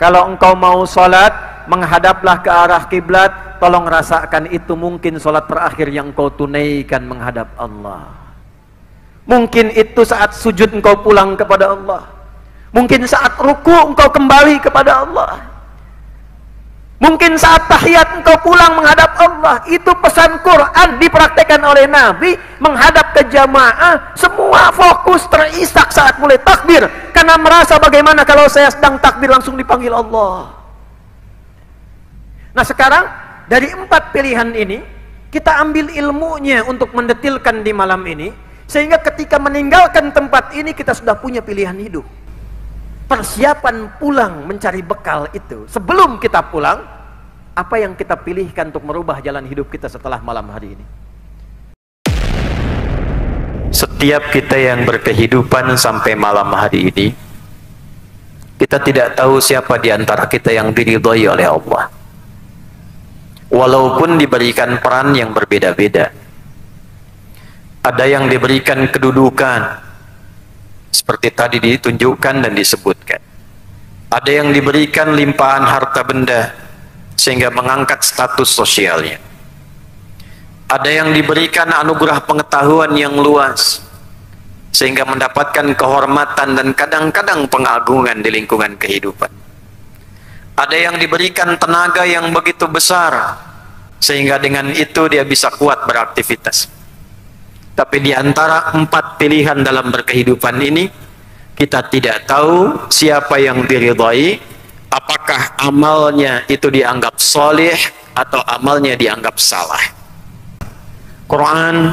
Kalau engkau mau sholat, menghadaplah ke arah kiblat. Tolong rasakan itu mungkin sholat terakhir yang engkau tunaikan menghadap Allah. Mungkin itu saat sujud engkau pulang kepada Allah. Mungkin saat ruku engkau kembali kepada Allah. Mungkin saat tahiyat engkau pulang menghadap Allah. Itu pesan Quran dipraktekkan oleh Nabi. Menghadap ke jamaah, semua fokus terisak saat mulai takbir. Karena merasa bagaimana kalau saya sedang takbir langsung dipanggil Allah. Nah sekarang dari 4 pilihan ini kita ambil ilmunya untuk mendetilkan di malam ini, sehingga ketika meninggalkan tempat ini kita sudah punya pilihan hidup. Persiapan pulang mencari bekal itu, sebelum kita pulang, apa yang kita pilihkan untuk merubah jalan hidup kita setelah malam hari ini. Setiap kita yang berkehidupan sampai malam hari ini, kita tidak tahu siapa di antara kita yang diridhai oleh Allah. Walaupun diberikan peran yang berbeda-beda. Ada yang diberikan kedudukan, seperti tadi ditunjukkan dan disebutkan. Ada yang diberikan limpahan harta benda, sehingga mengangkat status sosialnya. Ada yang diberikan anugerah pengetahuan yang luas, sehingga mendapatkan kehormatan dan kadang-kadang pengagungan di lingkungan kehidupan. Ada yang diberikan tenaga yang begitu besar, sehingga dengan itu dia bisa kuat beraktivitas. Tapi di antara 4 pilihan dalam berkehidupan ini, kita tidak tahu siapa yang diridhai, apakah amalnya itu dianggap soleh atau amalnya dianggap salah. Quran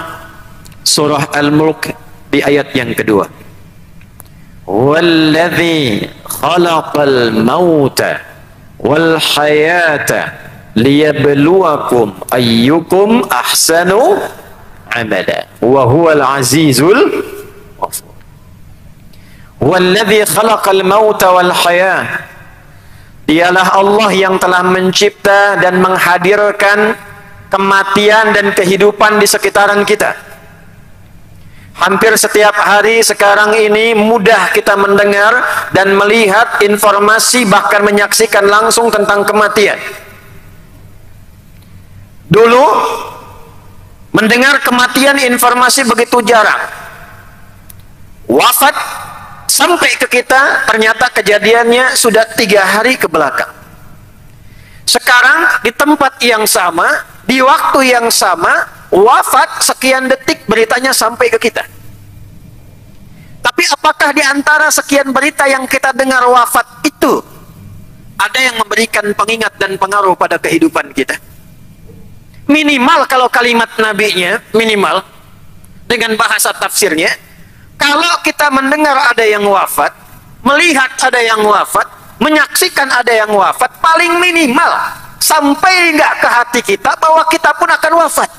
surah Al-Mulk di ayat yang kedua. Walladzi khalaqal mauta wal hayata liyabluwakum ayyukum ahsanu amala wa huwal azizul ghafur. Walladzi khalaqal mauta wal hayata, dialah Allah yang telah mencipta dan menghadirkan kematian dan kehidupan di sekitaran kita. Hampir setiap hari sekarang ini mudah kita mendengar dan melihat informasi, bahkan menyaksikan langsung tentang kematian. Dulu mendengar kematian informasi begitu jarang. Wafat sampai ke kita ternyata kejadiannya sudah 3 hari ke belakang. Sekarang di tempat yang sama, di waktu yang sama, wafat sekian detik beritanya sampai ke kita. Tapi apakah di antara sekian berita yang kita dengar wafat itu ada yang memberikan pengingat dan pengaruh pada kehidupan kita? Minimal kalau kalimat nabinya, minimal dengan bahasa tafsirnya, kalau kita mendengar ada yang wafat, melihat ada yang wafat, menyaksikan ada yang wafat, paling minimal sampai nggak ke hati kita bahwa kita pun akan wafat.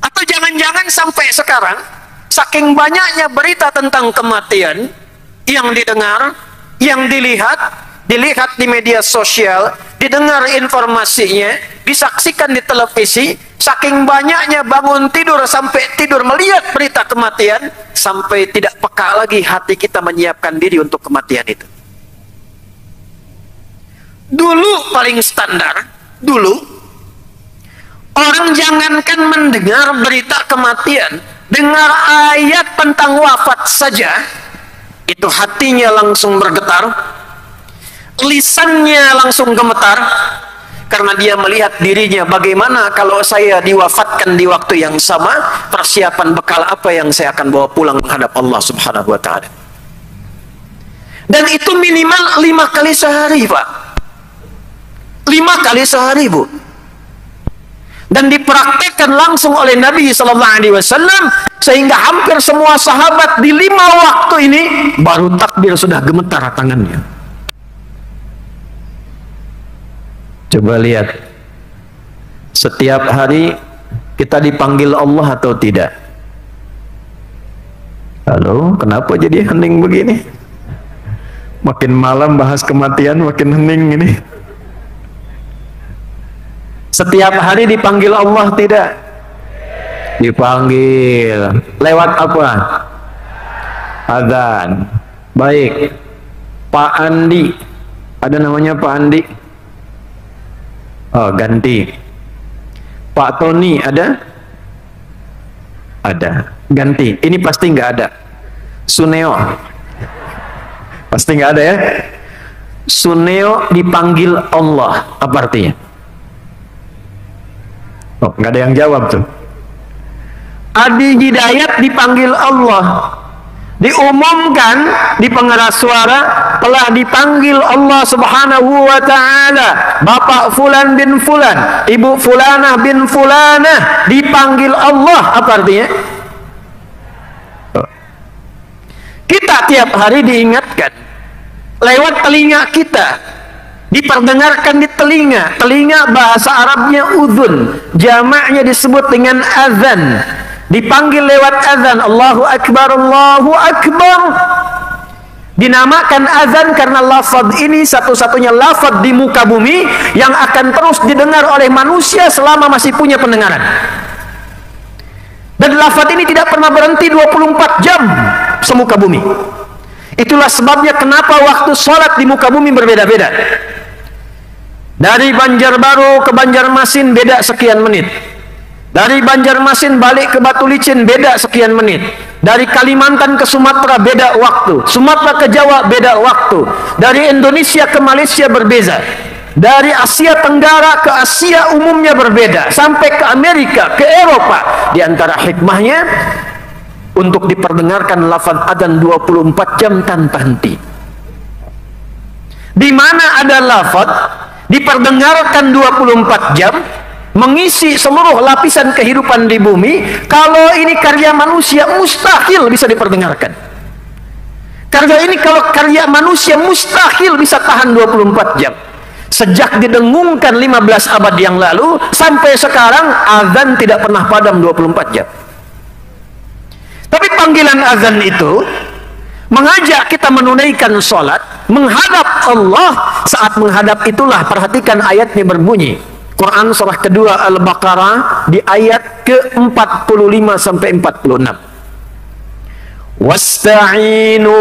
Atau jangan-jangan sampai sekarang, saking banyaknya berita tentang kematian yang didengar, yang dilihat di media sosial, didengar informasinya, disaksikan di televisi, saking banyaknya bangun tidur sampai tidur melihat berita kematian, sampai tidak peka lagi hati kita menyiapkan diri untuk kematian itu. Dulu paling standar, dulu orang jangankan mendengar berita kematian, dengar ayat tentang wafat saja, itu hatinya langsung bergetar, lisannya langsung gemetar, karena dia melihat dirinya, bagaimana kalau saya diwafatkan di waktu yang sama, persiapan bekal apa yang saya akan bawa pulang menghadap Allah Subhanahu wa ta'ala. Dan itu minimal 5 kali sehari, Pak. 5 kali sehari, Bu. Dan dipraktekkan langsung oleh Nabi SAW, sehingga hampir semua sahabat di 5 waktu ini baru takbir sudah gemetar tangannya. Coba lihat, setiap hari kita dipanggil Allah atau tidak? Halo, kenapa jadi hening begini? Makin malam bahas kematian makin hening ini. Setiap hari dipanggil Allah tidak? Dipanggil. Lewat apa? Adzan. Baik. Pak Andi, ada namanya Pak Andi? Oh, ganti. Pak Tony ada? Ada. Ganti. Ini pasti nggak ada. Suneo. Pasti nggak ada ya. Suneo dipanggil Allah. Apa artinya? Oh, nggak ada yang jawab tuh. Adi Hidayat dipanggil Allah. Diumumkan di pengeras suara telah dipanggil Allah Subhanahu wa ta'ala. Bapak Fulan bin Fulan, Ibu Fulanah bin Fulanah dipanggil Allah. Apa artinya? Kita tiap hari diingatkan lewat telinga kita, diperdengarkan di telinga. Telinga bahasa Arabnya udhun, jamaknya disebut dengan azan. Dipanggil lewat azan, Allahu Akbar, Allahu Akbar. Dinamakan azan karena lafaz ini satu-satunya lafaz di muka bumi yang akan terus didengar oleh manusia selama masih punya pendengaran. Dan lafaz ini tidak pernah berhenti 24 jam semuka bumi. Itulah sebabnya kenapa waktu sholat di muka bumi berbeda-beda. Dari Banjarbaru ke Banjarmasin beda sekian menit. Dari Banjarmasin balik ke Batu Licin beda sekian menit. Dari Kalimantan ke Sumatera beda waktu. Sumatera ke Jawa beda waktu. Dari Indonesia ke Malaysia berbeza. Dari Asia Tenggara ke Asia umumnya berbeda. Sampai ke Amerika, ke Eropa. Di antara hikmahnya untuk diperdengarkan lafaz adzan 24 jam tanpa henti. Di mana ada lafaz diperdengarkan 24 jam, mengisi seluruh lapisan kehidupan di bumi. Kalau ini karya manusia mustahil bisa diperdengarkan. Karya ini kalau karya manusia mustahil bisa tahan 24 jam. Sejak didengungkan 15 abad yang lalu sampai sekarang azan tidak pernah padam 24 jam. Tapi panggilan azan itu mengajak kita menunaikan sholat, menghadap Allah. Saat menghadap itulah perhatikan ayatnya berbunyi. Quran surah kedua Al-Baqarah di ayat ke-45 sampai 46. Wasta'inu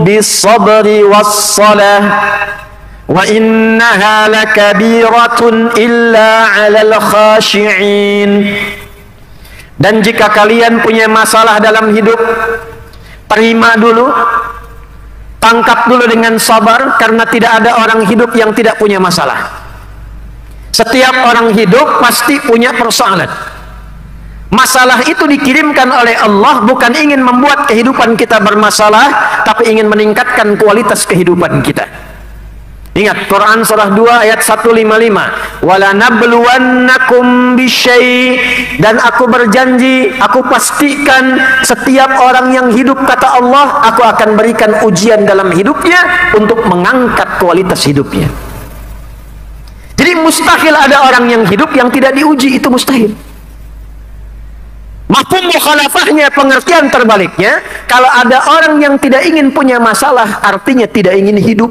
bis-sabri was-salah wa innaha lakabiratun illa 'alal khashi'in. Dan jika kalian punya masalah dalam hidup, terima dulu, tangkap dulu dengan sabar, karena tidak ada orang hidup yang tidak punya masalah. Setiap orang hidup pasti punya persoalan. Masalah itu dikirimkan oleh Allah bukan ingin membuat kehidupan kita bermasalah, tapi ingin meningkatkan kualitas kehidupan kita. Ingat Quran surah 2 ayat 155. Wala nabluwannakum bisyai, dan aku berjanji, aku pastikan setiap orang yang hidup kata Allah, aku akan berikan ujian dalam hidupnya untuk mengangkat kualitas hidupnya. Jadi mustahil ada orang yang hidup yang tidak diuji, itu mustahil. Mafhum mukhalafahnya, pengertian terbaliknya, kalau ada orang yang tidak ingin punya masalah, artinya tidak ingin hidup.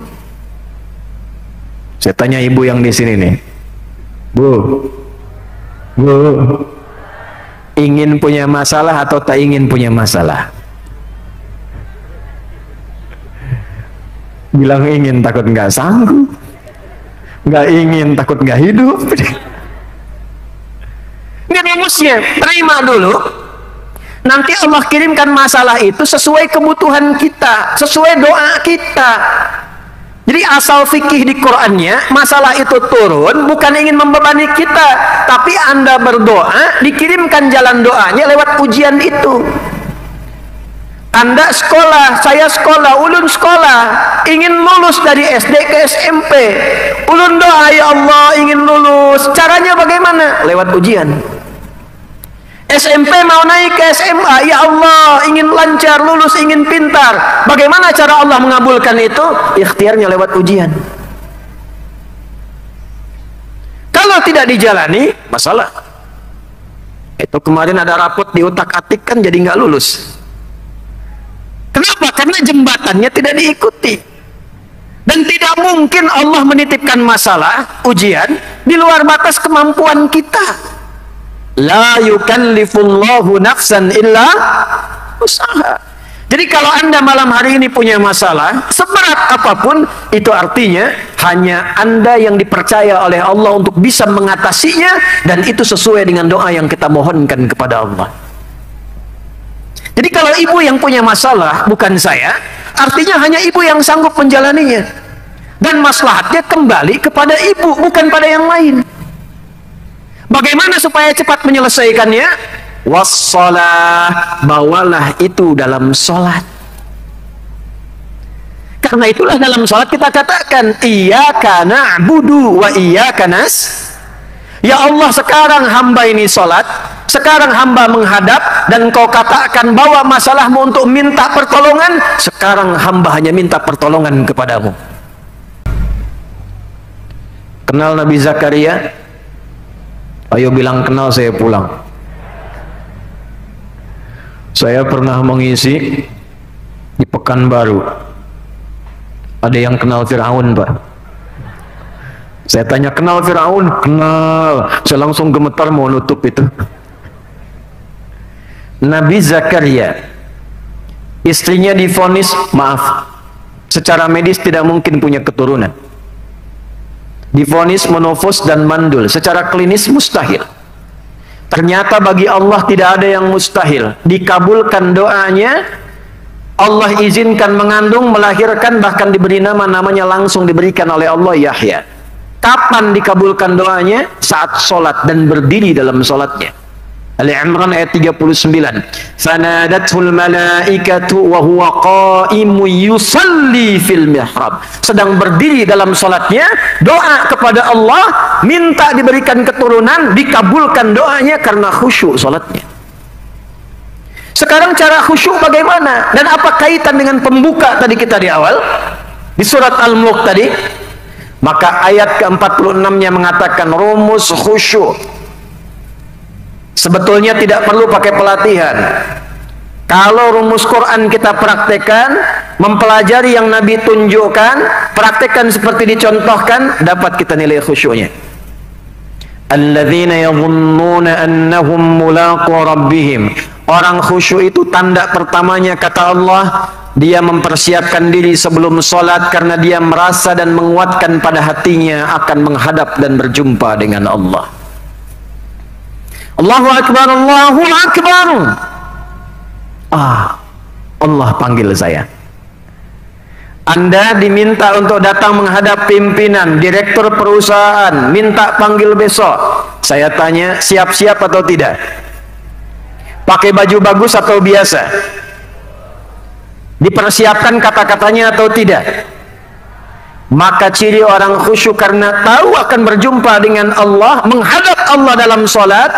Saya tanya ibu yang di sini nih, Bu, ingin punya masalah atau tak ingin punya masalah? Bilang ingin, takut nggak sanggup. Nggak ingin, takut nggak hidup. Ini rumusnya, terima dulu. Nanti Allah kirimkan masalah itu sesuai kebutuhan kita, sesuai doa kita. Jadi asal fikih di Qur'annya, masalah itu turun bukan ingin membebani kita, tapi Anda berdoa, dikirimkan jalan doanya lewat ujian itu. Anda sekolah, saya sekolah, ulun sekolah, ingin lulus dari SD ke SMP. Ulun doa, ya Allah ingin lulus. Caranya bagaimana? Lewat ujian. SMP mau naik ke SMA, ya Allah ingin lancar, lulus, ingin pintar. Bagaimana cara Allah mengabulkan itu? Ikhtiarnya lewat ujian. Kalau tidak dijalani, masalah. Itu kemarin ada rapot di utak-atik kan jadi nggak lulus. Kenapa? Karena jembatannya tidak diikuti. Dan tidak mungkin Allah menitipkan masalah, ujian, di luar batas kemampuan kita. La yukallifullahu nafsan illa usaha. Jadi kalau Anda malam hari ini punya masalah, seberat apapun, itu artinya hanya Anda yang dipercaya oleh Allah untuk bisa mengatasinya, dan itu sesuai dengan doa yang kita mohonkan kepada Allah. Jadi kalau ibu yang punya masalah, bukan saya, artinya hanya ibu yang sanggup menjalaninya. Dan maslahatnya kembali kepada ibu, bukan pada yang lain. Bagaimana supaya cepat menyelesaikannya? Wassalah, bawalah itu dalam sholat. Karena itulah dalam sholat kita katakan iyyaka na'budu wa iyyaka ya Allah, sekarang hamba ini sholat, sekarang hamba menghadap, dan kau katakan bawa masalahmu untuk minta pertolongan, sekarang hamba hanya minta pertolongan kepadamu. Kenal Nabi Zakaria? Ayo bilang kenal, saya pulang. Saya pernah mengisi di Pekanbaru. Ada yang kenal Fir'aun, Pak? Saya tanya, kenal Fir'aun? Kenal. Saya langsung gemetar mau nutup itu. Nabi Zakaria, istrinya divonis, maaf, secara medis tidak mungkin punya keturunan. Divonis menofos dan mandul, secara klinis mustahil. Ternyata bagi Allah tidak ada yang mustahil. Dikabulkan doanya, Allah izinkan mengandung, melahirkan, bahkan diberi namanya langsung diberikan oleh Allah, Yahya. Kapan dikabulkan doanya? Saat sholat dan berdiri dalam sholatnya. Ali Imran ayat 39. Fanadathul malaikatu wa huwa qa'imun yusalli fil mihrab. Sedang berdiri dalam salatnya, doa kepada Allah, minta diberikan keturunan, dikabulkan doanya karena khusyuk salatnya. Sekarang cara khusyuk bagaimana? Dan apa kaitan dengan pembuka tadi kita di awal? Di surat Al-Mulk tadi. Maka ayat ke-46-nya mengatakan rumus khusyuk. Sebetulnya tidak perlu pakai pelatihan. Kalau rumus Quran kita praktekkan, mempelajari yang Nabi tunjukkan, praktekkan seperti dicontohkan, dapat kita nilai khusyuknya. Alladzina yadhunnuna annahum mulaqu rabbihim. Orang khusyuk itu tanda pertamanya, kata Allah, dia mempersiapkan diri sebelum sholat karena dia merasa dan menguatkan pada hatinya akan menghadap dan berjumpa dengan Allah. Allahu Akbar, Allahu Akbar. Allah panggil saya. Anda diminta untuk datang menghadap pimpinan, direktur perusahaan, minta panggil besok. Saya tanya, siap-siap atau tidak? Pakai baju bagus atau biasa? Dipersiapkan kata-katanya atau tidak? Maka ciri orang khusyuk karena tahu akan berjumpa dengan Allah, menghadap Allah dalam salat.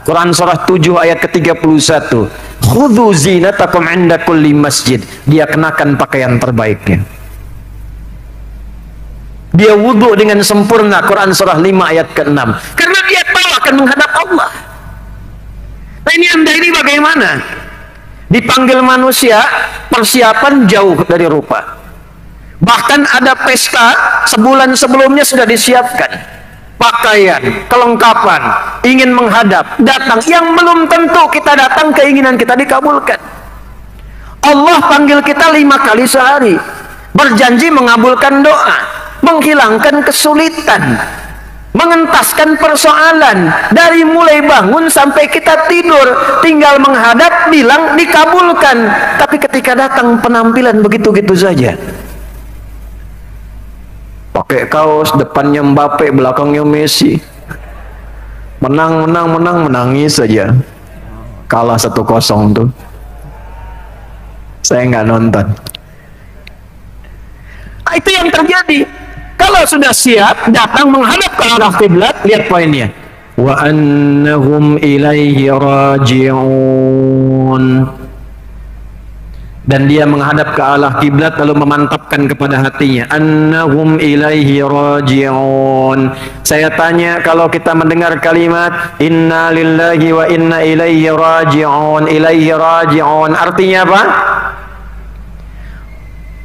Quran surah 7 ayat ke-31. Khudhu zinatakum 'inda kulli masjid. Dia kenakan pakaian terbaiknya. Dia wudu dengan sempurna. Quran surah 5 ayat ke-6. Karena dia tahu akan menghadap Allah. Nah, ini Anda ini bagaimana? Dipanggil manusia, persiapan jauh dari rupa. Bahkan ada pesta sebulan sebelumnya sudah disiapkan pakaian, kelengkapan, ingin menghadap, datang, yang belum tentu kita datang keinginan kita dikabulkan. Allah panggil kita 5 kali sehari, berjanji mengabulkan doa, menghilangkan kesulitan, mengentaskan persoalan, dari mulai bangun sampai kita tidur, tinggal menghadap, bilang dikabulkan. Tapi ketika datang penampilan begitu-gitu saja, pakai kaos, depannya Mbappe, belakangnya Messi, menang, menangis saja. Kalah 1-0 tuh. Saya nggak nonton. Itu yang terjadi. Kalau sudah siap, datang menghadap ke arah kiblat, lihat poinnya. Wa annahum ilaihi raji'un. Dan dia menghadap ke arah kiblat lalu memantapkan kepada hatinya, annahum ilaihi raji'un. Saya tanya, kalau kita mendengar kalimat inna lillahi wa inna ilaihi raji'un, ilaihi raji'un, artinya apa?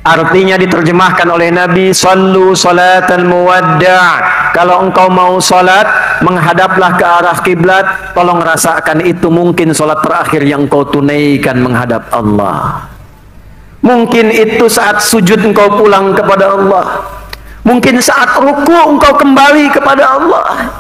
Artinya diterjemahkan oleh Nabi, sallu salatan muwadda'. Kalau engkau mau salat, menghadaplah ke arah kiblat. Tolong rasakan itu mungkin salat terakhir yang kau tunaikan menghadap Allah. Mungkin itu saat sujud engkau pulang kepada Allah. Mungkin saat ruku engkau kembali kepada Allah.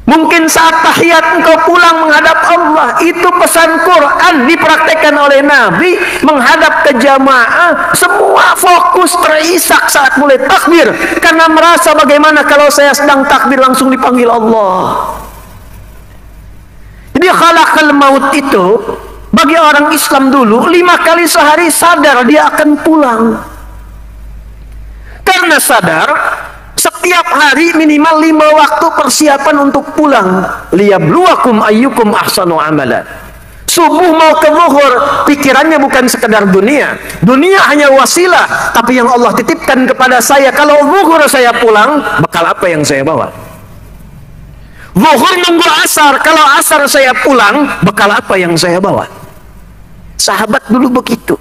Mungkin saat tahiyat engkau pulang menghadap Allah. Itu pesan Quran dipraktekkan oleh Nabi. Menghadap ke jamaah, semua fokus terisak saat mulai takbir, karena merasa bagaimana kalau saya sedang takbir langsung dipanggil Allah. Jadi khalaqal maut itu bagi orang Islam dulu 5 kali sehari sadar dia akan pulang. Karena sadar setiap hari minimal 5 waktu persiapan untuk pulang. Liyabluwakum ayyukum ahsanu amala. Subuh mau ke zuhur, pikirannya bukan sekedar dunia. Dunia hanya wasilah, tapi yang Allah titipkan kepada saya, kalau zuhur saya pulang, bekal apa yang saya bawa? Zuhur nunggu asar, kalau asar saya pulang, bekal apa yang saya bawa? Sahabat dulu begitu.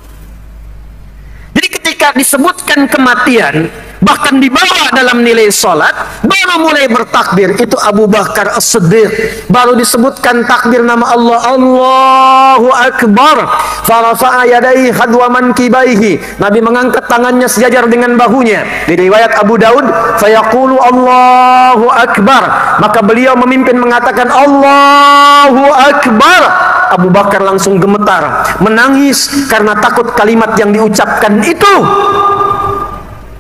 Jadi ketika disebutkan kematian, bahkan dibawa dalam nilai salat, baru mulai bertakbir. Itu Abu Bakar As-Siddiq. Baru disebutkan takbir nama Allah, Allahu Akbar. Farafa'a yadaihi hadwa mankibaihi. Nabi mengangkat tangannya sejajar dengan bahunya. Di riwayat Abu Daud, fayaqulu Allahu Akbar. Maka beliau memimpin mengatakan Allahu Akbar. Abu Bakar langsung gemetar, menangis karena takut kalimat yang diucapkan itu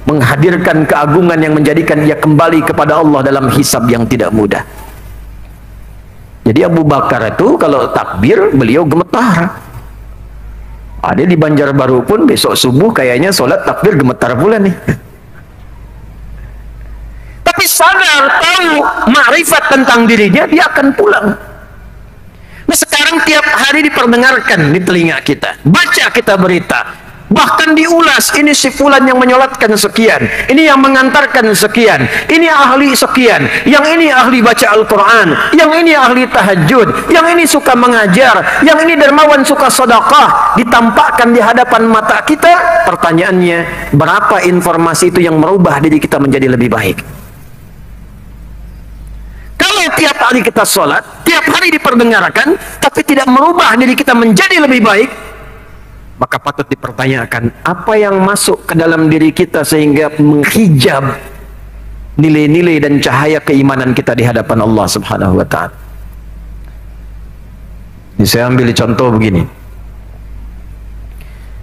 menghadirkan keagungan yang menjadikan dia kembali kepada Allah dalam hisab yang tidak mudah. Jadi Abu Bakar itu kalau takbir beliau gemetar. Ada di Banjarbaru pun besok subuh kayaknya sholat takbir gemetar pula nih. Tapi sadar, tahu makrifat tentang dirinya, dia akan pulang. Nah sekarang tiap hari diperdengarkan di telinga kita, baca kita berita, bahkan diulas, ini si fulan yang menyolatkan sekian, ini yang mengantarkan sekian, ini ahli sekian, yang ini ahli baca Al-Quran, yang ini ahli tahajud, yang ini suka mengajar, yang ini dermawan suka sedekah, ditampakkan di hadapan mata kita. Pertanyaannya, berapa informasi itu yang merubah diri kita menjadi lebih baik? Kalau tiap hari kita sholat, tiap hari diperdengarkan, tapi tidak merubah diri kita menjadi lebih baik, maka patut dipertanyakan apa yang masuk ke dalam diri kita sehingga menghijab nilai-nilai dan cahaya keimanan kita di hadapan Allah Subhanahu wa ta'ala. Ini saya ambil contoh begini.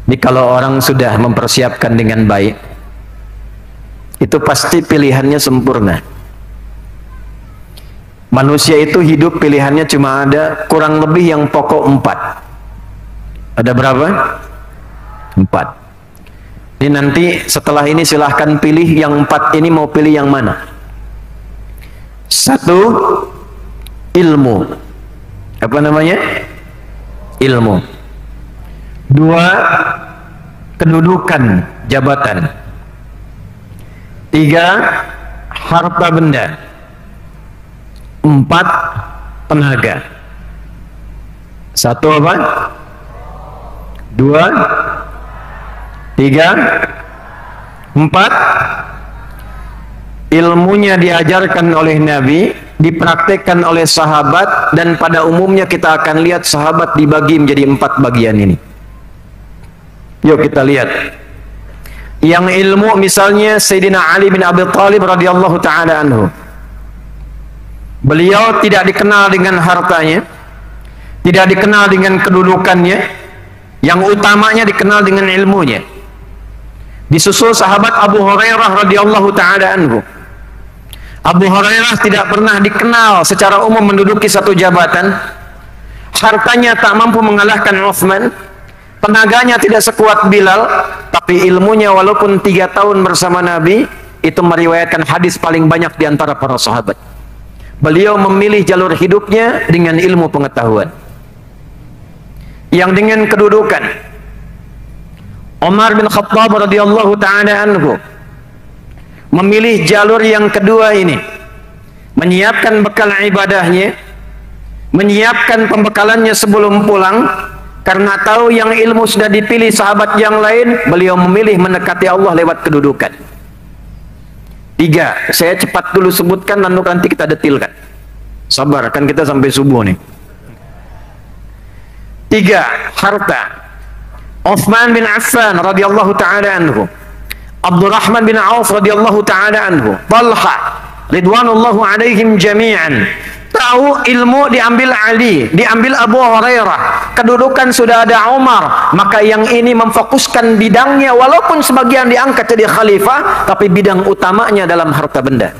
Ini kalau orang sudah mempersiapkan dengan baik, itu pasti pilihannya sempurna. Manusia itu hidup pilihannya cuma ada kurang lebih yang pokok 4. Ada berapa? 4. Ini nanti setelah ini silahkan pilih yang 4 ini mau pilih yang mana. 1, ilmu. Apa namanya? Ilmu. 2, kedudukan, jabatan. 3, harta benda. 4, tenaga. 1 apa? 2, 3, 4. Ilmunya diajarkan oleh Nabi, dipraktekkan oleh sahabat, dan pada umumnya kita akan lihat sahabat dibagi menjadi 4 bagian ini. Yuk kita lihat. Yang ilmu misalnya Sayyidina Ali bin Abi Thalib radhiyallahu ta'ala anhu. Beliau tidak dikenal dengan hartanya, tidak dikenal dengan kedudukannya, yang utamanya dikenal dengan ilmunya. Disusul sahabat Abu Hurairah radhiyallahu ta'ala anhu. Abu Hurairah tidak pernah dikenal secara umum menduduki satu jabatan, hartanya tak mampu mengalahkan Utsman, tenaganya tidak sekuat Bilal, tapi ilmunya walaupun 3 tahun bersama Nabi, itu meriwayatkan hadis paling banyak di antara para sahabat. Beliau memilih jalur hidupnya dengan ilmu pengetahuan. Yang dengan kedudukan, Umar bin Khattab radhiyallahu ta'ala anhu memilih jalur yang kedua ini, menyiapkan bekal ibadahnya, menyiapkan pembekalannya sebelum pulang, karena tahu yang ilmu sudah dipilih sahabat yang lain, beliau memilih mendekati Allah lewat kedudukan. 3, saya cepat dulu sebutkan lalu nanti kita detilkan. Sabar, kan kita sampai subuh nih. 3, harta. Utsman bin Affan radhiyallahu taala anhu, Abdurrahman bin Auf radhiyallahu taala anhu, Talha ridwanullahu alaihim jami'an. Tahu ilmu diambil Ali, diambil Abu Hurairah, kedudukan sudah ada Umar, maka yang ini memfokuskan bidangnya, walaupun sebagian diangkat jadi khalifah, tapi bidang utamanya dalam harta benda.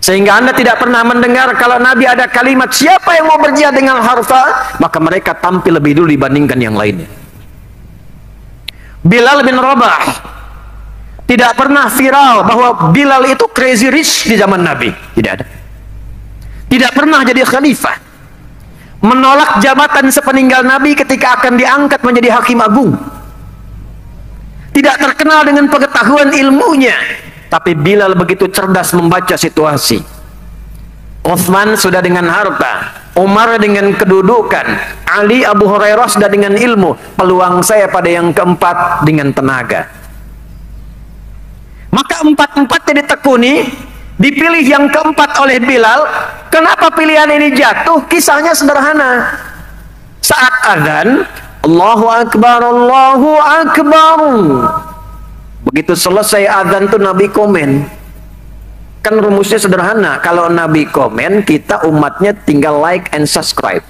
Sehingga Anda tidak pernah mendengar kalau Nabi ada kalimat siapa yang mau berjihad dengan harta, maka mereka tampil lebih dulu dibandingkan yang lainnya. Bilal bin Rabah, tidak pernah viral bahwa Bilal itu crazy rich di zaman Nabi, tidak ada. Tidak pernah jadi khalifah, menolak jabatan sepeninggal Nabi ketika akan diangkat menjadi hakim agung. Tidak terkenal dengan pengetahuan ilmunya, tapi Bilal begitu cerdas membaca situasi. Utsman sudah dengan harta, Umar dengan kedudukan, Ali, Abu Hurairah sudah dengan ilmu. Peluang saya pada yang keempat dengan tenaga. Maka empat-empatnya ditekuni, dipilih yang keempat oleh Bilal. Kenapa pilihan ini jatuh? Kisahnya sederhana. Saat azan, Allahu Akbar, Allahu Akbar. Begitu selesai azan tuh Nabi komen. Kan rumusnya sederhana. Kalau Nabi komen, kita umatnya tinggal like and subscribe.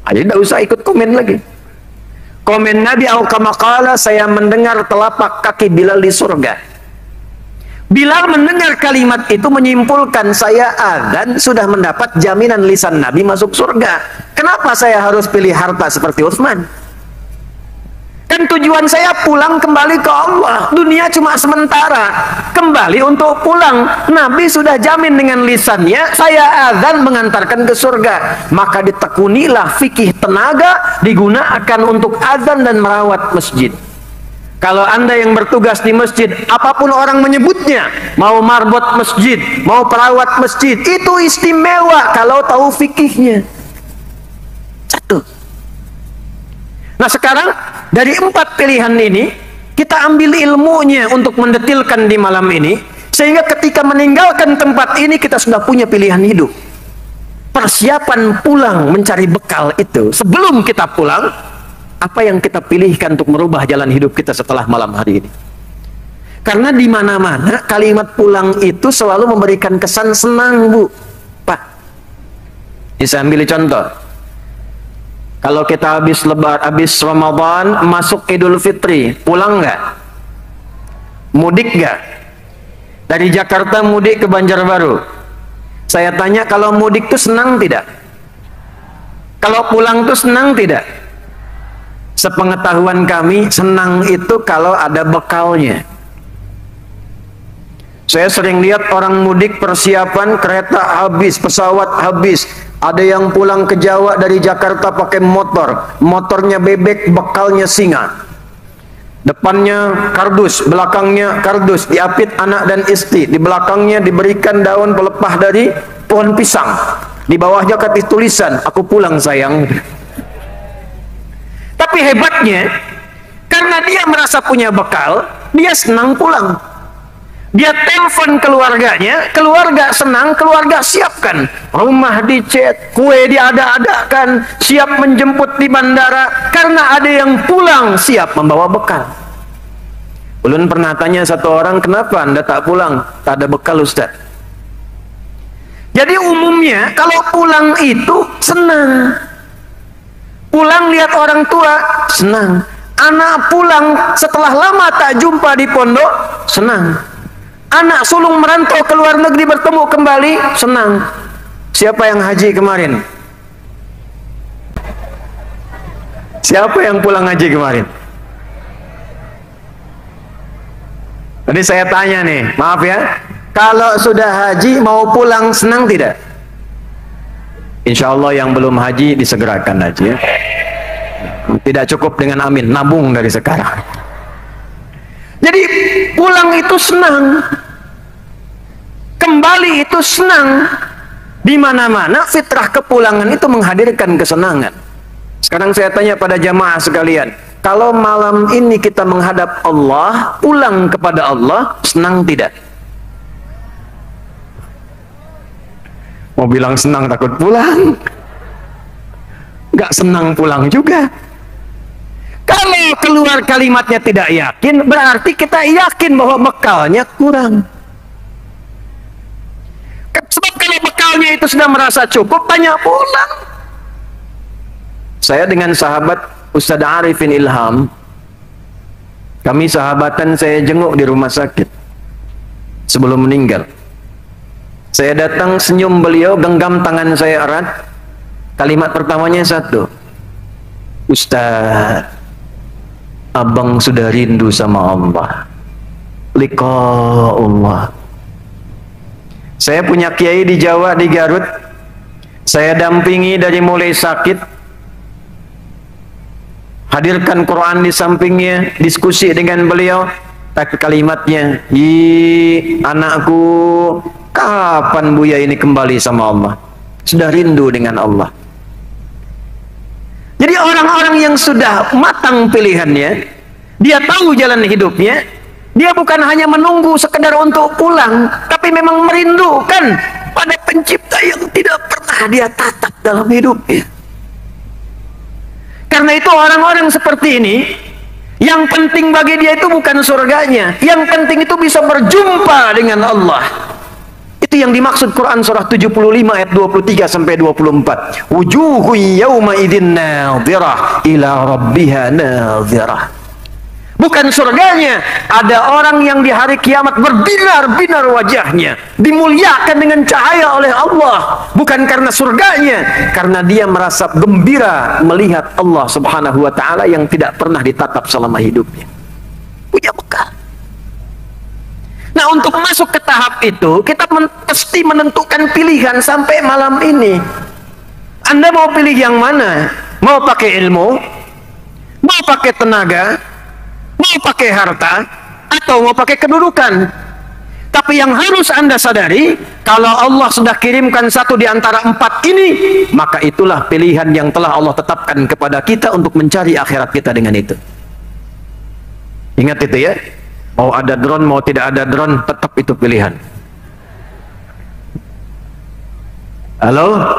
Jadi tidak usah ikut komen lagi. Komen Nabi al-Qamakala, saya mendengar telapak kaki Bilal di surga. Bilal mendengar kalimat itu menyimpulkan saya adzan sudah mendapat jaminan lisan Nabi masuk surga. Kenapa saya harus pilih harta seperti Utsman? Kan tujuan saya pulang kembali ke Allah. Dunia cuma sementara. Kembali untuk pulang. Nabi sudah jamin dengan lisannya, saya adzan mengantarkan ke surga. Maka ditekunilah fikih tenaga digunakan untuk adzan dan merawat masjid. Kalau Anda yang bertugas di masjid, apapun orang menyebutnya, mau marbot masjid, mau perawat masjid, itu istimewa kalau tahu fikihnya. Satu. Nah sekarang, dari empat pilihan ini, kita ambil ilmunya untuk mendetilkan di malam ini, sehingga ketika meninggalkan tempat ini, kita sudah punya pilihan hidup. Persiapan pulang mencari bekal itu, sebelum kita pulang, apa yang kita pilihkan untuk merubah jalan hidup kita setelah malam hari ini? Karena di mana-mana kalimat pulang itu selalu memberikan kesan senang, Bu. Pak, bisa ambil contoh. Kalau kita habis Ramadan, masuk Idul Fitri, pulang nggak? Mudik nggak? Dari Jakarta mudik ke Banjarbaru. Saya tanya, kalau mudik itu senang tidak? Kalau pulang itu senang tidak? Sepengetahuan kami, senang itu kalau ada bekalnya. Saya sering lihat orang mudik persiapan kereta habis, pesawat habis. Ada yang pulang ke Jawa dari Jakarta pakai motor. Motornya bebek, bekalnya singa. Depannya kardus, belakangnya kardus. Diapit anak dan istri. Di belakangnya diberikan daun pelepah dari pohon pisang. Di bawahnya kata tulisan, aku pulang sayang. Tapi hebatnya, karena dia merasa punya bekal, dia senang pulang. Dia telepon keluarganya, keluarga senang, keluarga siapkan. Rumah dicat, kue diada-adakan, siap menjemput di bandara. Karena ada yang pulang, siap membawa bekal. Ulun pernah tanya satu orang, kenapa Anda tak pulang? Tak ada bekal, Ustaz. Jadi umumnya, kalau pulang itu senang. Pulang lihat orang tua, senang. Anak pulang setelah lama tak jumpa di pondok, senang. Anak sulung merantau ke luar negeri bertemu kembali, senang. Siapa yang haji kemarin? Siapa yang pulang haji kemarin? Jadi saya tanya nih, maaf ya, kalau sudah haji mau pulang senang tidak? Insya Allah yang belum haji disegerakan haji ya. Tidak cukup dengan amin, nabung dari sekarang. Jadi pulang itu senang, kembali itu senang. Di mana-mana fitrah kepulangan itu menghadirkan kesenangan. Sekarang saya tanya pada jamaah sekalian, kalau malam ini kita menghadap Allah, pulang kepada Allah, senang tidak? Mau bilang senang takut pulang, nggak senang pulang juga. Kalau keluar kalimatnya tidak yakin, berarti kita yakin bahwa bekalnya kurang. Sebab kalau bekalnya itu sudah merasa cukup, tanya pulang. Saya dengan sahabat Ustaz Arifin Ilham, kami sahabatan, saya jenguk di rumah sakit sebelum meninggal. Saya datang, senyum beliau, genggam tangan saya erat. Kalimat pertamanya satu, Ustaz, abang sudah rindu sama Allah, liqa Allah. Saya punya kiai di Jawa, di Garut, saya dampingi dari mulai sakit, hadirkan Quran di sampingnya, diskusi dengan beliau. Tak kalimatnya, anakku, kapan Buya ini kembali sama Allah? Sudah rindu dengan Allah. Jadi orang-orang yang sudah matang pilihannya, dia tahu jalan hidupnya, dia bukan hanya menunggu sekedar untuk pulang, tapi memang merindukan pada pencipta yang tidak pernah dia tatap dalam hidupnya. Karena itu orang-orang seperti ini, yang penting bagi dia itu bukan surganya, yang penting itu bisa berjumpa dengan Allah. Itu yang dimaksud Quran surah 75 ayat 23 sampai 24. Wujuhu yawma idzin nadhirah ila rabbiha nadhirah. Bukan surganya, ada orang yang di hari kiamat berbinar-binar wajahnya, dimuliakan dengan cahaya oleh Allah, bukan karena surganya, karena dia merasa gembira melihat Allah Subhanahu wa taala yang tidak pernah ditatap selama hidupnya. Punya bekal. Nah, untuk masuk ke tahap itu, kita mesti menentukan pilihan sampai malam ini. Anda mau pilih yang mana? Mau pakai ilmu? Mau pakai tenaga? Mau pakai harta? Atau mau pakai kedudukan? Tapi yang harus Anda sadari, kalau Allah sudah kirimkan satu di antara empat ini, maka itulah pilihan yang telah Allah tetapkan kepada kita untuk mencari akhirat kita dengan itu. Ingat itu ya. Mau ada drone, mau tidak ada drone, tetap itu pilihan. Halo?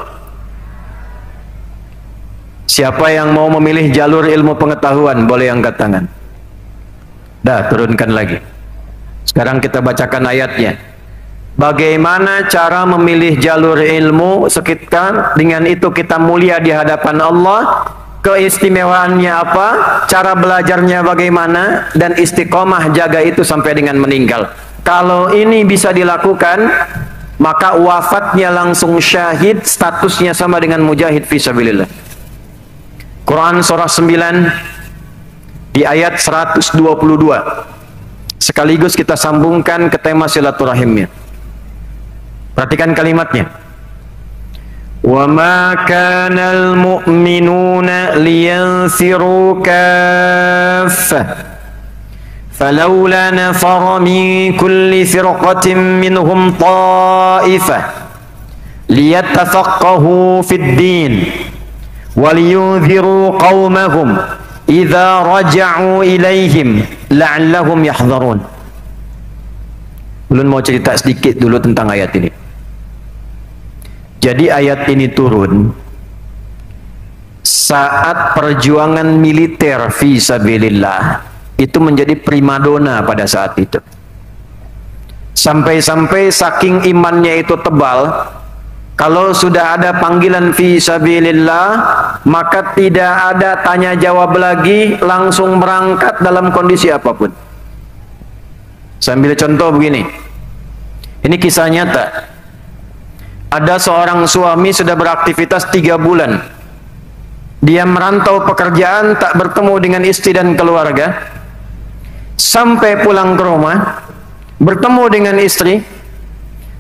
Siapa yang mau memilih jalur ilmu pengetahuan, boleh angkat tangan. Dah, turunkan lagi. Sekarang kita bacakan ayatnya. Bagaimana cara memilih jalur ilmu sekitar, dengan itu kita mulia di hadapan Allah. Keistimewaannya apa, cara belajarnya bagaimana, dan istiqomah jaga itu sampai dengan meninggal. Kalau ini bisa dilakukan, maka wafatnya langsung syahid, statusnya sama dengan mujahid fisabilillah. Quran surah 9 di ayat 122. Sekaligus kita sambungkan ke tema silaturahimnya. Perhatikan kalimatnya. وَمَا كَانَ الْمُؤْمِنُونَ لِيَنْفِرُوا كَافَّةً فَلَوْلَا نَفَرَ مِنْ كُلِّ فِرْقَةٍ مِّنْهُمْ طَائِفَةٌ لِيَتَّفَقَّهُوا فِي الدِّينِ وَلِيُنْذِرُوا قَوْمَهُمْ إِذَا رَجَعُوا إِلَيْهِمْ لَعَلَّهُمْ يَحْذَرُونَ. Ulun mau cerita sedikit dulu tentang ayat ini. Jadi ayat ini turun saat perjuangan militer fisabilillah itu menjadi primadona pada saat itu. Sampai-sampai saking imannya itu tebal, kalau sudah ada panggilan fisabilillah, maka tidak ada tanya jawab lagi, langsung berangkat dalam kondisi apapun. Sambil contoh begini. Ini kisah nyata. Ada seorang suami sudah beraktivitas 3 bulan. Dia merantau pekerjaan, tak bertemu dengan istri dan keluarga. Sampai pulang ke rumah, bertemu dengan istri,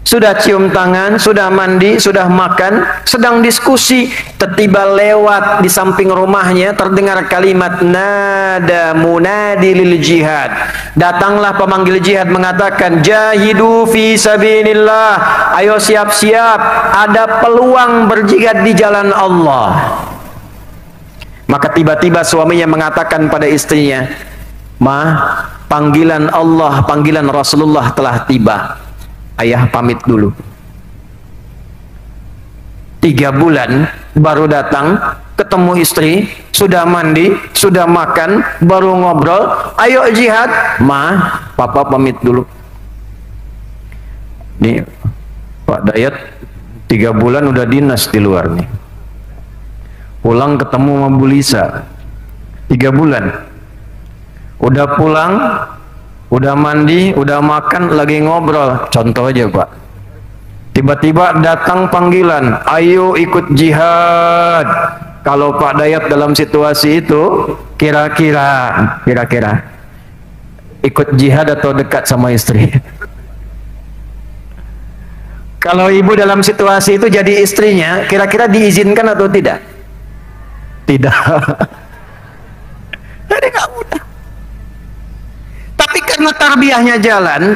sudah cium tangan, sudah mandi, sudah makan, sedang diskusi, tiba lewat di samping rumahnya terdengar kalimat nada munadi lil jihad. Datanglah pemanggil jihad mengatakan, jahidu fi sabilillah, ayo siap-siap, ada peluang berjihad di jalan Allah. Maka tiba-tiba suaminya mengatakan pada istrinya, panggilan Allah, panggilan Rasulullah telah tiba, ayah pamit dulu. 3 bulan baru datang, ketemu istri, sudah mandi, sudah makan, baru ngobrol, ayo jihad. Ma, papa pamit dulu. Nih, Pak Dayat 3 bulan udah dinas di luar nih. Pulang ketemu sama Bu Lisa 3 bulan. Udah pulang, udah mandi, udah makan, lagi ngobrol. Contoh aja Pak, tiba-tiba datang panggilan, ayo ikut jihad. Kalau Pak Dayat dalam situasi itu, kira-kira ikut jihad atau dekat sama istri? Kalau ibu dalam situasi itu jadi istrinya, kira-kira diizinkan atau tidak? Tidak. Jadi nggak mudah. Tapi karena tarbiyahnya jalan,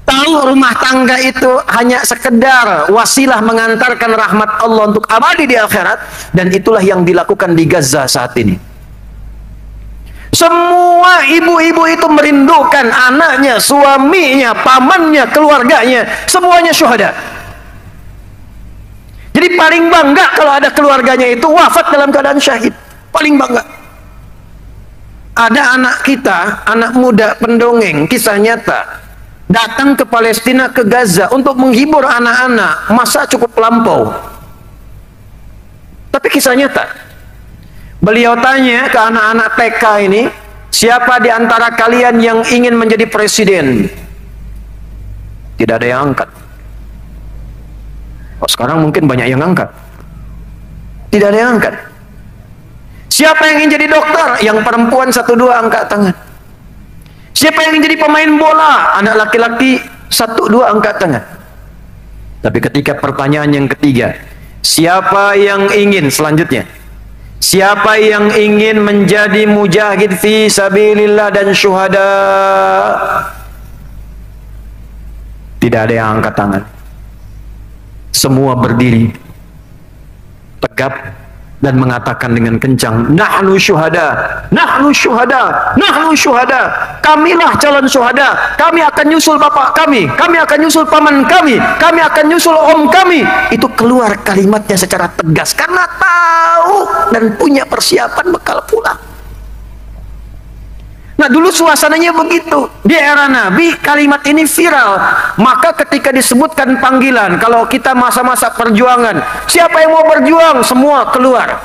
tahu rumah tangga itu hanya sekedar wasilah mengantarkan rahmat Allah untuk abadi di akhirat, dan itulah yang dilakukan di Gaza saat ini. Semua ibu-ibu itu merindukan anaknya, suaminya, pamannya, keluarganya, semuanya syuhada. Jadi paling bangga kalau ada keluarganya itu wafat dalam keadaan syahid. Paling bangga. Ada anak kita, anak muda pendongeng, kisah nyata, datang ke Palestina, ke Gaza untuk menghibur anak-anak, masa cukup lampau. Tapi kisah nyata. Beliau tanya ke anak-anak TK ini, siapa di antara kalian yang ingin menjadi presiden? Tidak ada yang angkat. Oh, sekarang mungkin banyak yang angkat. Tidak ada yang angkat. Siapa yang ingin jadi dokter? Yang perempuan 1-2 angkat tangan. Siapa yang ingin jadi pemain bola? Anak laki-laki 1-2 angkat tangan. Tapi ketika pertanyaan yang ketiga, siapa yang ingin selanjutnya? Siapa yang ingin menjadi mujahid fi sabilillah dan syuhada? Tidak ada yang angkat tangan. Semua berdiri tegap dan mengatakan dengan kencang, nahnu syuhada, nahnu syuhada, nahnu syuhada. Kamilah calon syuhada. Kami akan nyusul bapak kami akan nyusul paman kami akan nyusul om kami. Itu keluar kalimatnya secara tegas karena tahu dan punya persiapan bekal pulang. Nah, dulu suasananya begitu. Di era Nabi kalimat ini viral. Maka ketika disebutkan panggilan, kalau kita masa-masa perjuangan, siapa yang mau berjuang? Semua keluar.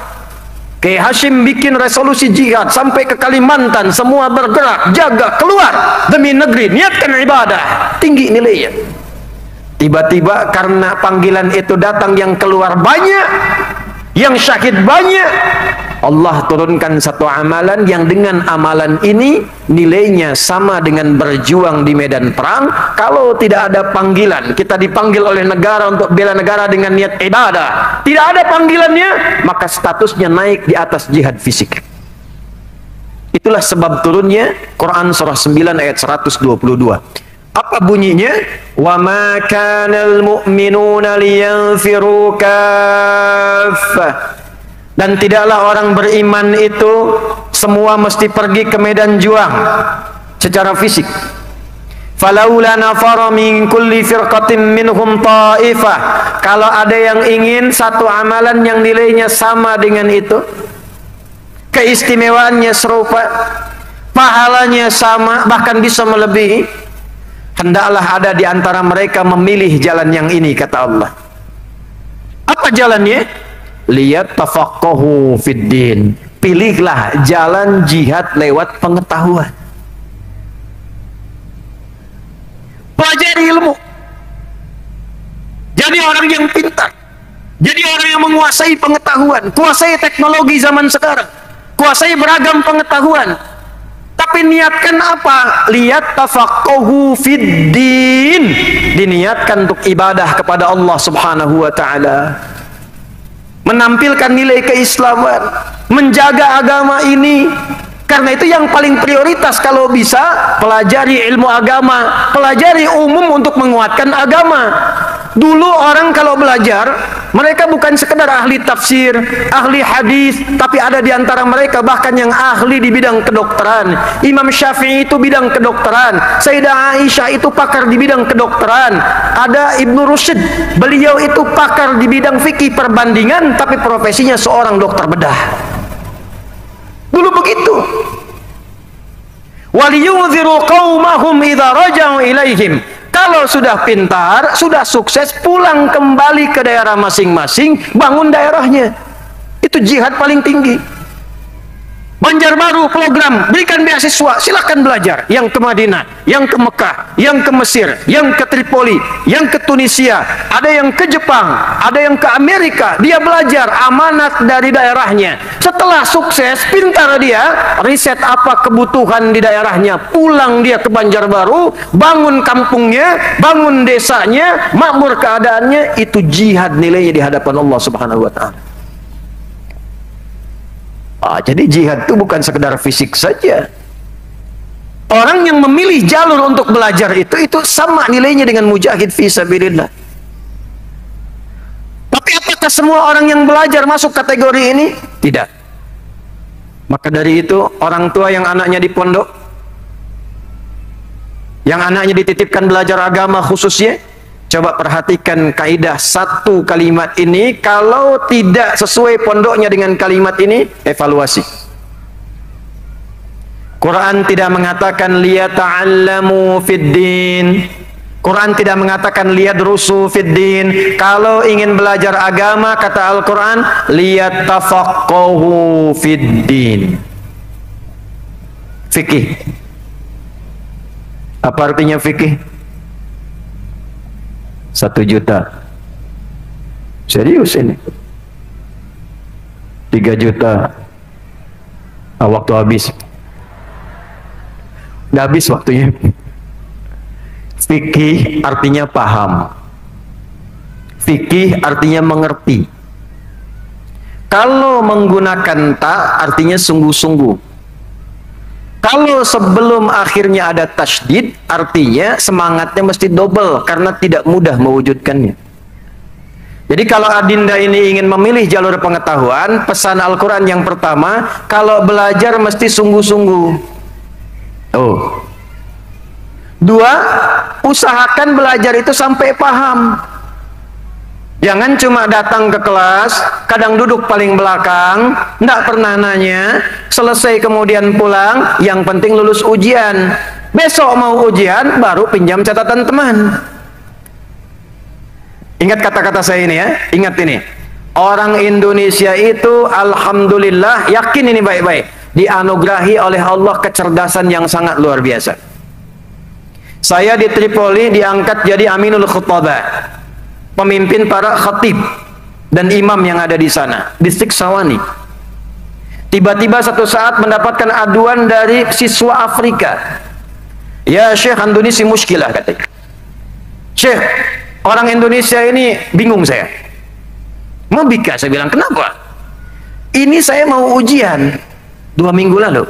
Kiai Hashim bikin resolusi jihad sampai ke Kalimantan, semua bergerak, jaga, keluar demi negeri, niatkan ibadah, tinggi nilainya. Tiba-tiba karena panggilan itu datang, yang keluar banyak, yang syahid banyak, Allah turunkan satu amalan yang dengan amalan ini nilainya sama dengan berjuang di medan perang. Kalau tidak ada panggilan, kita dipanggil oleh negara untuk bela negara dengan niat ibadah, tidak ada panggilannya, maka statusnya naik di atas jihad fisik. Itulah sebab turunnya Quran surah 9 ayat 122. Apa bunyinya? Wa ma kanal mu'minuna liyanfiru kaffah. Dan tidaklah orang beriman itu semua mesti pergi ke medan juang secara fisik. Falaula nafara min kulli firqatin minhum ta'ifah. Kalau ada yang ingin satu amalan yang nilainya sama dengan itu, keistimewaannya serupa, pahalanya sama, bahkan bisa melebihi, hendaklah ada di antara mereka memilih jalan yang ini, kata Allah. Apa jalannya? Liyatafaqahu fid din. Pilihlah jalan jihad lewat pengetahuan. Pelajari ilmu. Jadi orang yang pintar. Jadi orang yang menguasai pengetahuan, kuasai teknologi zaman sekarang, kuasai beragam pengetahuan. Tapi niatkan apa? Liyatafaqahu fid din. Diniatkan untuk ibadah kepada Allah Subhanahu wa taala. Menampilkan nilai keislaman, menjaga agama ini. Karena itu yang paling prioritas kalau bisa, pelajari ilmu agama, pelajari umum untuk menguatkan agama. Dulu orang kalau belajar Mereka bukan sekedar ahli tafsir, ahli hadis, tapi ada di antara mereka bahkan yang ahli di bidang kedokteran. Imam Syafi'i itu bidang kedokteran, Sayyidah Aisyah itu pakar di bidang kedokteran, ada Ibnu Rusyd, beliau itu pakar di bidang fikih perbandingan, tapi profesinya seorang dokter bedah. Dulu begitu. Waliyunziru qaumahum idza raja'u ilaihim. Kalau sudah pintar, sudah sukses, pulang kembali ke daerah masing-masing, bangun daerahnya. Itu jihad paling tinggi. Banjarbaru program, berikan beasiswa, silakan belajar. Yang ke Madinah, yang ke Mekah, yang ke Mesir, yang ke Tripoli, yang ke Tunisia, ada yang ke Jepang, ada yang ke Amerika. Dia belajar amanat dari daerahnya. Setelah sukses, pintar dia, riset apa kebutuhan di daerahnya, pulang dia ke Banjarbaru, bangun kampungnya, bangun desanya, makmur keadaannya. Itu jihad nilainya di hadapan Allah Subhanahu wa Ta'ala. Jadi jihad itu bukan sekedar fisik saja. Orang yang memilih jalur untuk belajar itu sama nilainya dengan mujahid fi sabilillah. Tapi apakah semua orang yang belajar masuk kategori ini? Tidak. Maka dari itu, orang tua yang anaknya di pondok, yang anaknya dititipkan belajar agama khususnya, coba perhatikan kaidah satu kalimat ini. Kalau tidak sesuai pondoknya dengan kalimat ini, evaluasi. Quran tidak mengatakan liyata'allamu fid-din. Quran tidak mengatakan liyadrusu fid-din. Kalau ingin belajar agama, kata Al-Quran, liyatafaqahu fid-din. Fikih. Apa artinya fikih? 1 juta. Serius ini. 3 juta. Waktu habis. Udah habis waktunya. Fikih artinya paham. Fikih artinya mengerti. Kalau menggunakan ta artinya sungguh-sungguh. Kalau sebelum akhirnya ada tasydid, artinya semangatnya mesti double karena tidak mudah mewujudkannya. Jadi kalau adinda ini ingin memilih jalur pengetahuan, pesan Al-Quran yang pertama, kalau belajar mesti sungguh-sungguh. Oh. 2, usahakan belajar itu sampai paham. Jangan cuma datang ke kelas, kadang duduk paling belakang, tidak pernah nanya, selesai kemudian pulang, yang penting lulus ujian. Besok mau ujian, baru pinjam catatan teman. Ingat kata-kata saya ini ya, ingat ini. Orang Indonesia itu, alhamdulillah, yakin ini baik-baik, dianugerahi oleh Allah kecerdasan yang sangat luar biasa. Saya di Tripoli diangkat jadi Aminul Khutabah, pemimpin para khatib dan imam yang ada di sana, distrik Sawani. Tiba-tiba satu saat mendapatkan aduan dari siswa Afrika. Ya Syekh, Indonesia muskilah katanya. Syekh, orang Indonesia ini bingung saya. Mau bika, saya bilang, kenapa? Ini saya mau ujian 2 minggu lalu.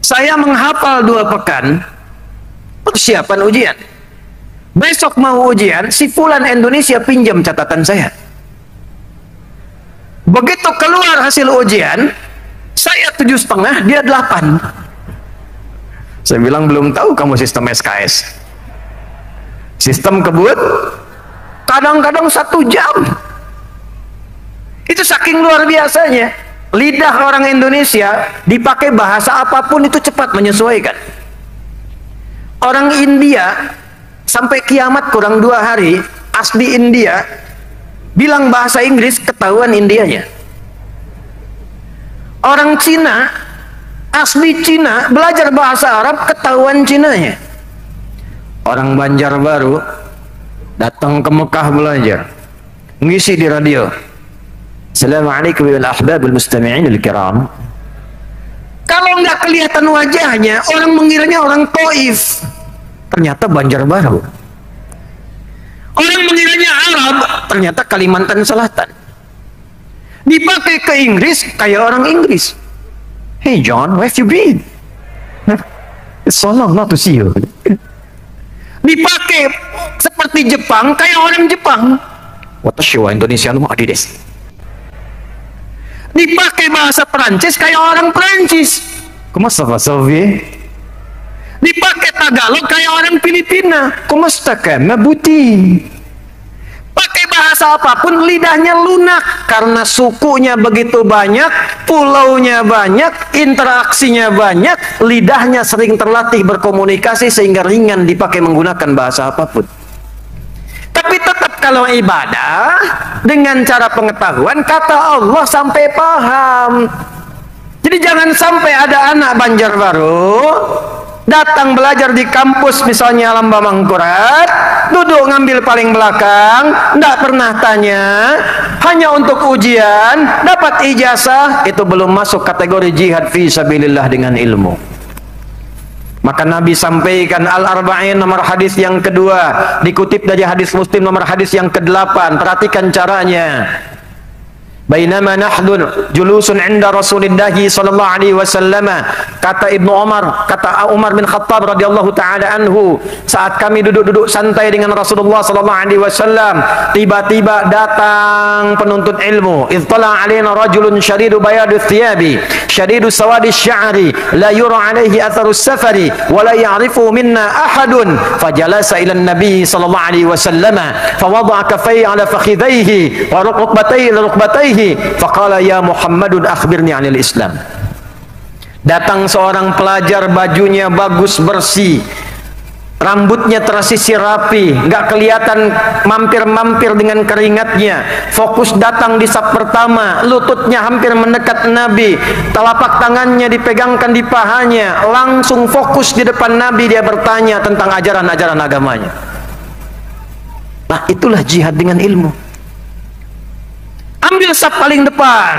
Saya menghafal 2 pekan persiapan ujian. Besok mau ujian, si fulan Indonesia pinjam catatan saya. Begitu keluar hasil ujian, saya 7,5, dia 8. Saya bilang, belum tahu kamu sistem SKS. Sistem kebut, kadang-kadang 1 jam. Itu saking luar biasanya. Lidah orang Indonesia, dipakai bahasa apapun itu cepat menyesuaikan. Orang India, sampai kiamat kurang 2 hari, asli India, bilang bahasa Inggris, ketahuan Indianya. Orang Cina, asli Cina, belajar bahasa Arab, ketahuan Cinanya. Orang Banjarbaru, datang ke Mekah belajar, ngisi di radio, Assalamualaikum warahmatullahi wabarakatuh, mustami'in al-kiram. Kalau nggak kelihatan wajahnya, orang mengiranya orang Taif. Ternyata Banjarbaru. Orang mengiranya Arab, ternyata Kalimantan Selatan. Dipakai ke Inggris, kayak orang Inggris. Hey John, where have you been? It's so long not to see you. Dipakai seperti Jepang, kayak orang Jepang. Watashiwa Indonesia nu adides. Dipakai bahasa Perancis kayak orang Perancis. Kumasa Soviet? Dipakai Tagalog kayak orang Filipina. Kumasta ka mabuti? Pakai bahasa apapun lidahnya lunak karena sukunya begitu banyak, pulaunya banyak, interaksinya banyak, lidahnya sering terlatih berkomunikasi sehingga ringan dipakai menggunakan bahasa apapun. Tapi tetap kalau ibadah dengan cara pengetahuan kata Allah sampai paham. Jadi jangan sampai ada anak Banjarbaru datang belajar di kampus misalnya Lamba Mangkurat, duduk ngambil paling belakang, tidak pernah tanya, hanya untuk ujian, dapat ijazah, itu belum masuk kategori jihad fi sabilillah dengan ilmu. Maka Nabi sampaikan Al-Arba'in nomor hadis yang kedua, dikutip dari hadis Muslim nomor hadis yang ke-8. Perhatikan caranya. Bainama nahnu julusun 'inda Rasulillah sallallahu alaihi wasallam, kata Ibnu Umar, kata Umar bin Khattab radhiyallahu taala anhu, saat kami duduk-duduk santai dengan Rasulullah sallallahu alaihi wasallam, tiba-tiba datang penuntut ilmu. Ittala alaina rajulun syadidu bayadu thiyabi syadidu sawadi sya'ri la yura alaihi atharu safari wa la ya'rifu minna ahadun, fajalasa ila an-nabi sallallahu alaihi wasallam fawada'a kaffayhi ala fakhidhayhi wa rukbatayhi ila rukbatayhi faqala ya Muhammadun akhbirni 'anil Islam. Datang seorang pelajar, bajunya bagus bersih, rambutnya tersisir rapi, nggak kelihatan mampir-mampir dengan keringatnya. Fokus datang di saf pertama, lututnya hampir mendekat Nabi, telapak tangannya dipegangkan di pahanya, langsung fokus di depan Nabi, dia bertanya tentang ajaran-ajaran agamanya. Nah, itulah jihad dengan ilmu. Ambil saf paling depan.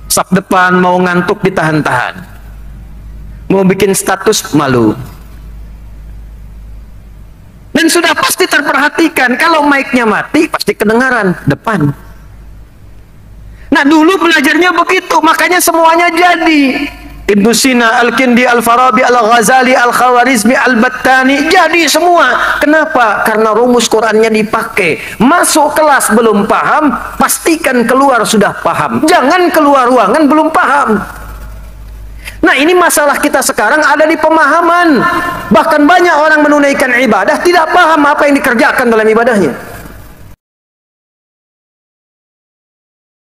Saf depan mau ngantuk ditahan-tahan. Mau bikin status malu. Dan sudah pasti terperhatikan, kalau mic-nya mati pasti kedengaran depan. Nah, dulu belajarnya begitu, makanya semuanya jadi. Ibnu Sina, Al-Kindi, Al-Farabi, Al-Ghazali, Al-Khawarizmi, Al-Battani, jadi semua. Kenapa? Karena rumus Qurannya dipakai. Masuk kelas belum paham, pastikan keluar sudah paham. Jangan keluar ruangan belum paham. Nah, ini masalah kita sekarang ada di pemahaman. Bahkan banyak orang menunaikan ibadah tidak paham apa yang dikerjakan dalam ibadahnya.